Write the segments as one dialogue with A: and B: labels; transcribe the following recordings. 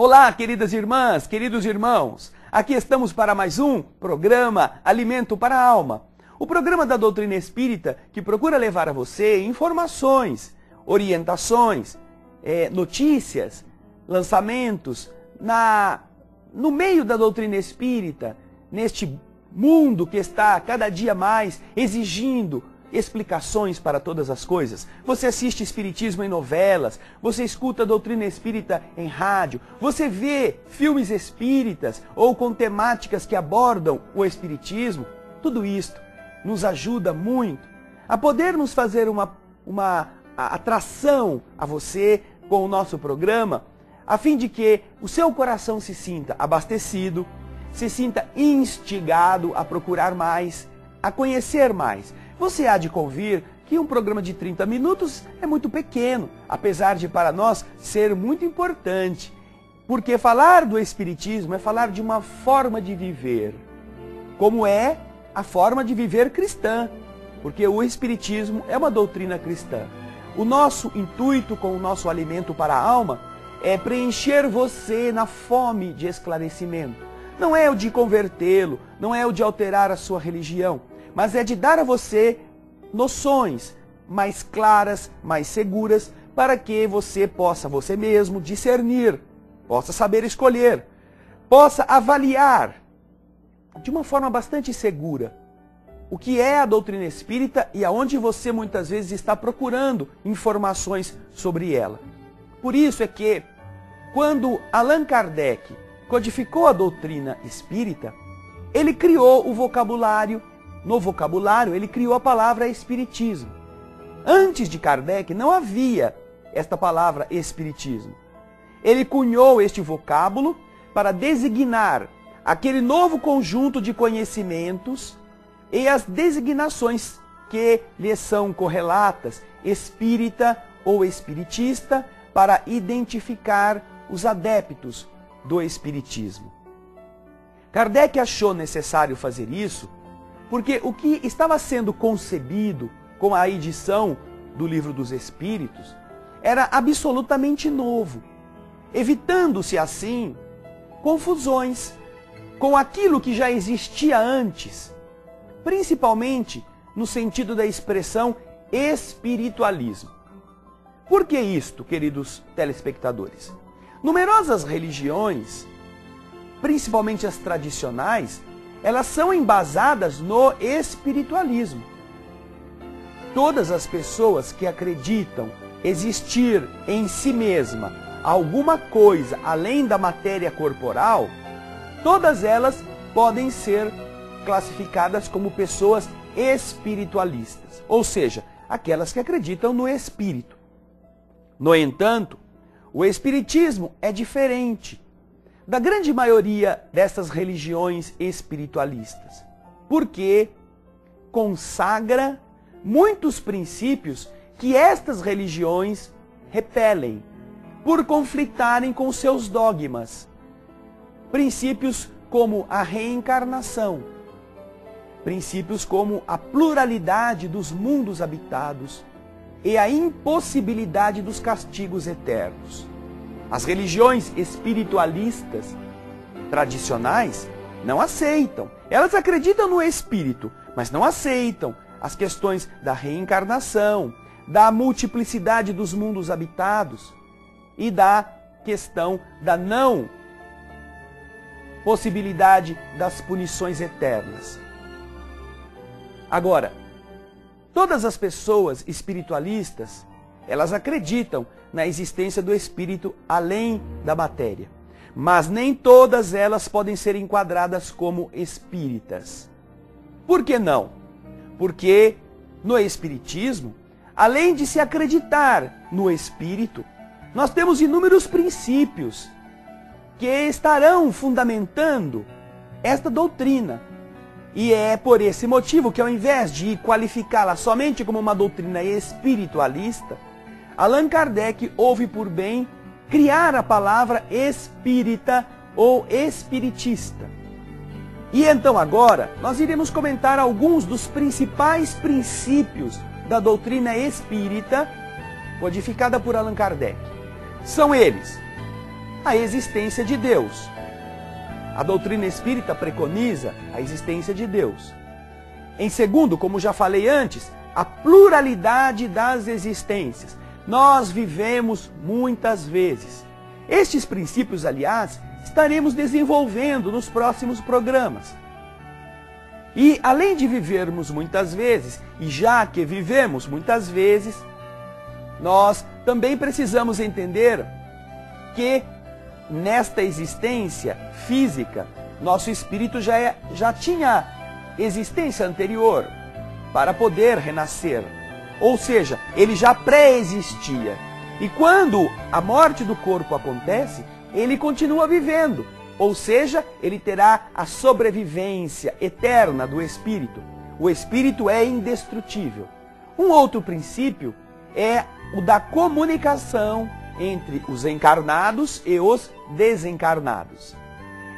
A: Olá, queridas irmãs, queridos irmãos. Aqui estamos para mais um programa Alimento para a Alma. O programa da doutrina espírita que procura levar a você informações, orientações, notícias, lançamentos no meio da doutrina espírita, neste mundo que está cada dia mais exigindo explicações para todas as coisas. Você assiste espiritismo em novelas, você escuta a doutrina espírita em rádio, você vê filmes espíritas ou com temáticas que abordam o espiritismo. Tudo isto nos ajuda muito a podermos fazer uma atração a você com o nosso programa, a fim de que o seu coração se sinta abastecido, se sinta instigado a procurar mais, a conhecer mais. Você há de convir que um programa de 30 minutos é muito pequeno, apesar de para nós ser muito importante. Porque falar do Espiritismo é falar de uma forma de viver, como é a forma de viver cristã, porque o Espiritismo é uma doutrina cristã. O nosso intuito com o nosso alimento para a alma é preencher você na fome de esclarecimento. Não é o de convertê-lo, não é o de alterar a sua religião, mas é de dar a você noções mais claras, mais seguras, para que você possa você mesmo discernir, possa saber escolher, possa avaliar de uma forma bastante segura o que é a doutrina espírita e aonde você muitas vezes está procurando informações sobre ela. Por isso é que, quando Allan Kardec codificou a doutrina espírita, ele criou o vocabulário. No vocabulário, ele criou a palavra espiritismo. Antes de Kardec, não havia esta palavra espiritismo. Ele cunhou este vocábulo para designar aquele novo conjunto de conhecimentos e as designações que lhe são correlatas, espírita ou espiritista, para identificar os adeptos do espiritismo. Kardec achou necessário fazer isso porque o que estava sendo concebido com a edição do Livro dos Espíritos era absolutamente novo, evitando-se assim confusões com aquilo que já existia antes, principalmente no sentido da expressão espiritualismo. Por que isto, queridos telespectadores? Numerosas religiões, principalmente as tradicionais, elas são embasadas no espiritualismo. Todas as pessoas que acreditam existir em si mesma alguma coisa além da matéria corporal, todas elas podem ser classificadas como pessoas espiritualistas, ou seja, aquelas que acreditam no espírito. No entanto, o espiritismo é diferente da grande maioria dessas religiões espiritualistas, porque consagra muitos princípios que estas religiões repelem por conflitarem com seus dogmas. Princípios como a reencarnação, princípios como a pluralidade dos mundos habitados e a impossibilidade dos castigos eternos. As religiões espiritualistas tradicionais não aceitam. Elas acreditam no espírito, mas não aceitam as questões da reencarnação, da multiplicidade dos mundos habitados e da questão da não possibilidade das punições eternas. Agora, todas as pessoas espiritualistas, elas acreditam na existência do espírito além da matéria. Mas nem todas elas podem ser enquadradas como espíritas. Por que não? Porque no espiritismo, além de se acreditar no espírito, nós temos inúmeros princípios que estarão fundamentando esta doutrina. E é por esse motivo que, ao invés de qualificá-la somente como uma doutrina espiritualista, Allan Kardec houve por bem criar a palavra espírita ou espiritista. E então agora nós iremos comentar alguns dos principais princípios da doutrina espírita codificada por Allan Kardec. São eles: a existência de Deus. A doutrina espírita preconiza a existência de Deus. Em segundo, como já falei antes, a pluralidade das existências. Nós vivemos muitas vezes. Estes princípios, aliás, estaremos desenvolvendo nos próximos programas. E além de vivermos muitas vezes, e já que vivemos muitas vezes, nós também precisamos entender que nesta existência física, nosso espírito já tinha existência anterior para poder renascer. Ou seja, ele já pré-existia. E quando a morte do corpo acontece, ele continua vivendo. Ou seja, ele terá a sobrevivência eterna do espírito. O espírito é indestrutível. Um outro princípio é o da comunicação entre os encarnados e os desencarnados.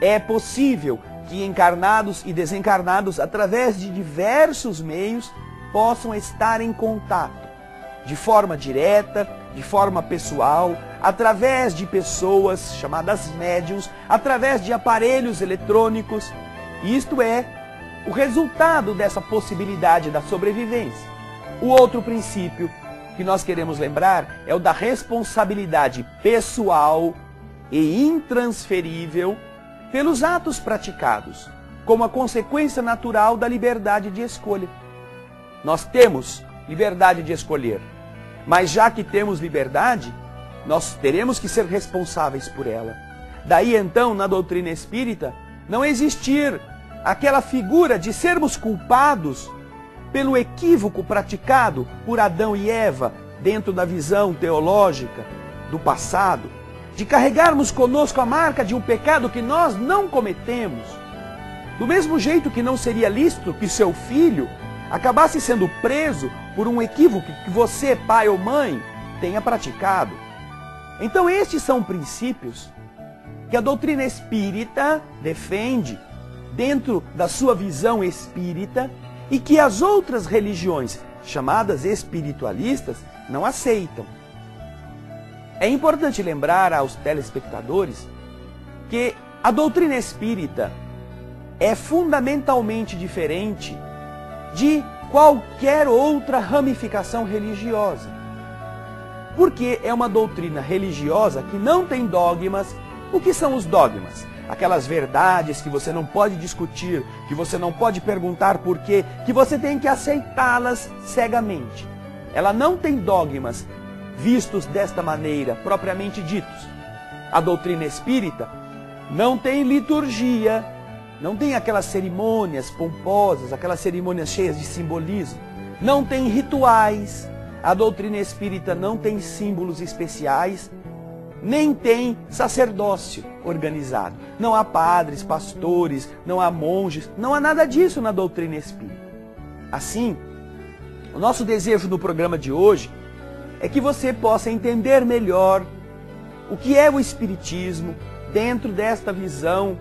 A: É possível que encarnados e desencarnados, através de diversos meios, possam estar em contato, de forma direta, de forma pessoal, através de pessoas chamadas médiuns, através de aparelhos eletrônicos. Isto é o resultado dessa possibilidade da sobrevivência. O outro princípio que nós queremos lembrar é o da responsabilidade pessoal e intransferível pelos atos praticados, como a consequência natural da liberdade de escolha. Nós temos liberdade de escolher, mas já que temos liberdade, nós teremos que ser responsáveis por ela. Daí então, na doutrina espírita, não existir aquela figura de sermos culpados pelo equívoco praticado por Adão e Eva dentro da visão teológica do passado, de carregarmos conosco a marca de um pecado que nós não cometemos. Do mesmo jeito que não seria lícito que seu filho acabasse sendo preso por um equívoco que você, pai ou mãe, tenha praticado. Então estes são princípios que a doutrina espírita defende dentro da sua visão espírita e que as outras religiões, chamadas espiritualistas, não aceitam. É importante lembrar aos telespectadores que a doutrina espírita é fundamentalmente diferente de qualquer outra ramificação religiosa. Porque é uma doutrina religiosa que não tem dogmas. O que são os dogmas? Aquelas verdades que você não pode discutir, que você não pode perguntar por quê, que você tem que aceitá-las cegamente. Ela não tem dogmas vistos desta maneira, propriamente ditos. A doutrina espírita não tem liturgia, não tem aquelas cerimônias pomposas, aquelas cerimônias cheias de simbolismo, não tem rituais. A doutrina espírita não tem símbolos especiais, nem tem sacerdócio organizado. Não há padres, pastores, não há monges, não há nada disso na doutrina espírita. Assim, o nosso desejo no programa de hoje é que você possa entender melhor o que é o espiritismo dentro desta visão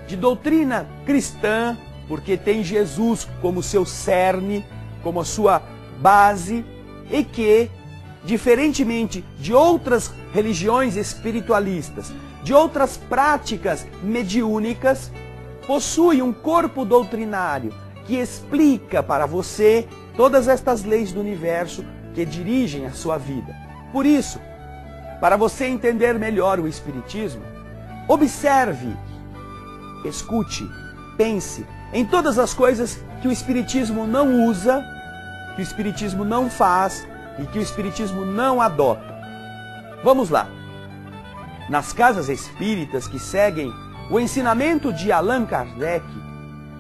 A: de doutrina cristã, porque tem Jesus como seu cerne, como a sua base, e que, diferentemente de outras religiões espiritualistas, de outras práticas mediúnicas, possui um corpo doutrinário que explica para você todas estas leis do universo que dirigem a sua vida. Por isso, para você entender melhor o espiritismo, observe, escute, pense em todas as coisas que o espiritismo não usa, que o espiritismo não faz e que o espiritismo não adota. Vamos lá. Nas casas espíritas que seguem o ensinamento de Allan Kardec,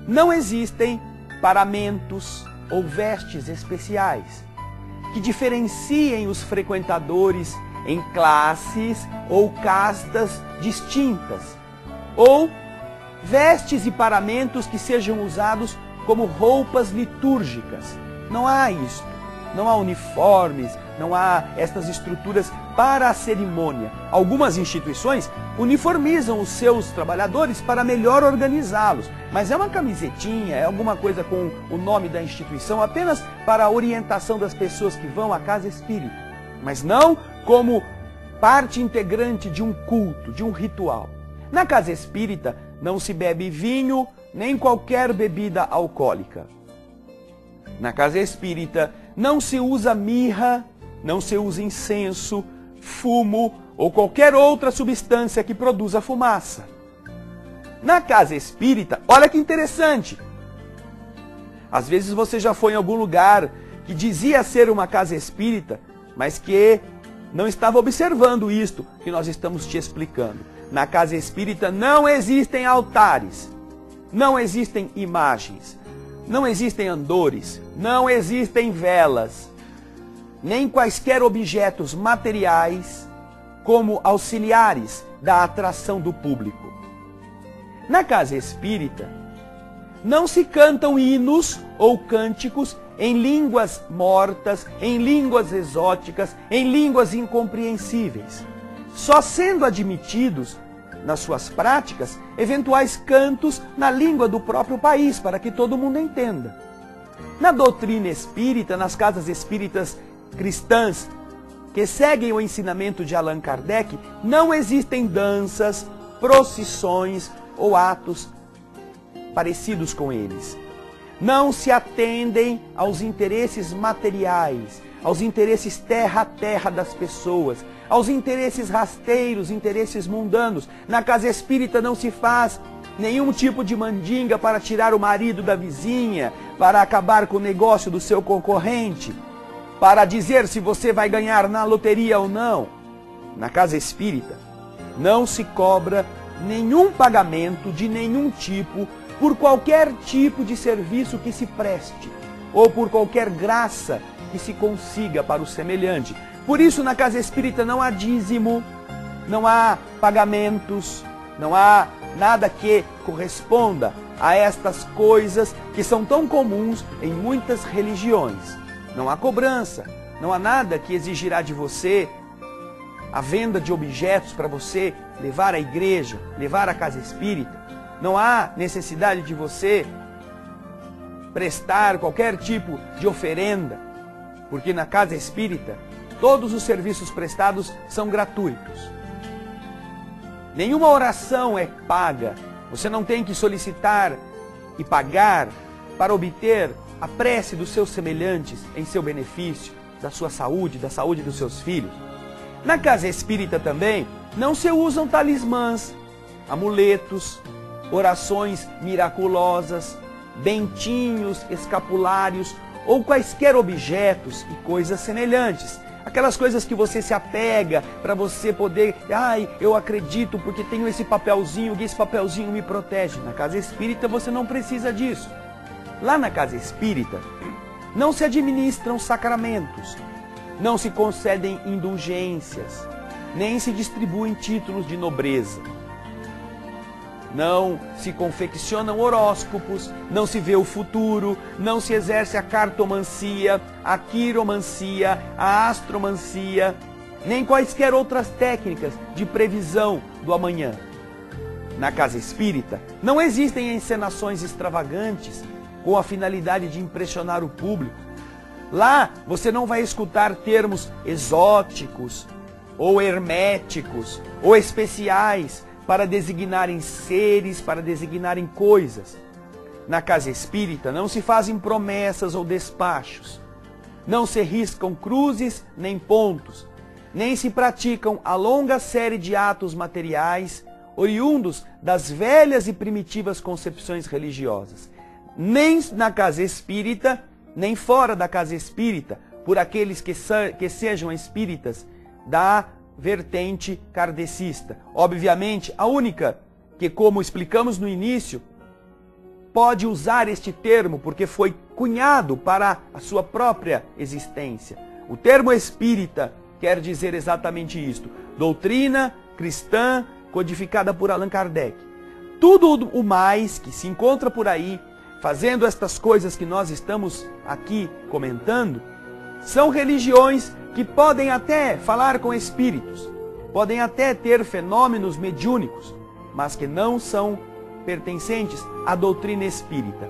A: não existem paramentos ou vestes especiais que diferenciem os frequentadores em classes ou castas distintas, ou vestes e paramentos que sejam usados como roupas litúrgicas. Não há isto. Não há uniformes, não há estas estruturas para a cerimônia. Algumas instituições uniformizam os seus trabalhadores para melhor organizá-los, mas é uma camisetinha, é alguma coisa com o nome da instituição apenas para a orientação das pessoas que vão à casa espírita, mas não como parte integrante de um culto, de um ritual. Na casa espírita não se bebe vinho nem qualquer bebida alcoólica. Na casa espírita não se usa mirra, não se usa incenso, fumo ou qualquer outra substância que produza fumaça. Na casa espírita, olha que interessante. Às vezes você já foi em algum lugar que dizia ser uma casa espírita, mas que não estava observando isto que nós estamos te explicando. Na casa espírita não existem altares, não existem imagens, não existem andores, não existem velas, nem quaisquer objetos materiais como auxiliares da atração do público. Na casa espírita, não se cantam hinos ou cânticos em línguas mortas, em línguas exóticas, em línguas incompreensíveis, só sendo admitidos, nas suas práticas, eventuais cantos na língua do próprio país, para que todo mundo entenda. Na doutrina espírita, nas casas espíritas cristãs, que seguem o ensinamento de Allan Kardec, não existem danças, procissões ou atos parecidos com eles. Não se atendem aos interesses materiais, aos interesses terra a terra das pessoas, aos interesses rasteiros, interesses mundanos. Na casa espírita não se faz nenhum tipo de mandinga para tirar o marido da vizinha, para acabar com o negócio do seu concorrente, para dizer se você vai ganhar na loteria ou não. Na casa espírita não se cobra nenhum pagamento de nenhum tipo por qualquer tipo de serviço que se preste ou por qualquer graça que se consiga para o semelhante. Por isso, na casa espírita não há dízimo, não há pagamentos, não há nada que corresponda a estas coisas que são tão comuns em muitas religiões. Não há cobrança, não há nada que exigirá de você a venda de objetos para você levar à igreja, levar à casa espírita. Não há necessidade de você prestar qualquer tipo de oferenda, porque na casa espírita todos os serviços prestados são gratuitos. Nenhuma oração é paga. Você não tem que solicitar e pagar para obter a prece dos seus semelhantes em seu benefício, da sua saúde, da saúde dos seus filhos. Na casa espírita também não se usam talismãs, amuletos, orações miraculosas, bentinhos, escapulários ou quaisquer objetos e coisas semelhantes. Aquelas coisas que você se apega para você poder, eu acredito porque tenho esse papelzinho e esse papelzinho me protege. Na casa espírita você não precisa disso. Lá na casa espírita não se administram sacramentos, não se concedem indulgências, nem se distribuem títulos de nobreza. Não se confeccionam horóscopos, não se vê o futuro, não se exerce a cartomancia, a quiromancia, a astromancia, nem quaisquer outras técnicas de previsão do amanhã. Na casa espírita não existem encenações extravagantes com a finalidade de impressionar o público. Lá você não vai escutar termos exóticos, ou herméticos, ou especiais, para designarem seres, para designarem coisas. Na casa espírita não se fazem promessas ou despachos, não se riscam cruzes nem pontos, nem se praticam a longa série de atos materiais oriundos das velhas e primitivas concepções religiosas. Nem na casa espírita, nem fora da casa espírita, por aqueles que sejam espíritas da vertente kardecista. Obviamente, a única que, como explicamos no início, pode usar este termo porque foi cunhado para a sua própria existência. O termo espírita quer dizer exatamente isto: doutrina cristã codificada por Allan Kardec. Tudo o mais que se encontra por aí, fazendo estas coisas que nós estamos aqui comentando, são religiões que podem até falar com espíritos, podem até ter fenômenos mediúnicos, mas que não são pertencentes à doutrina espírita.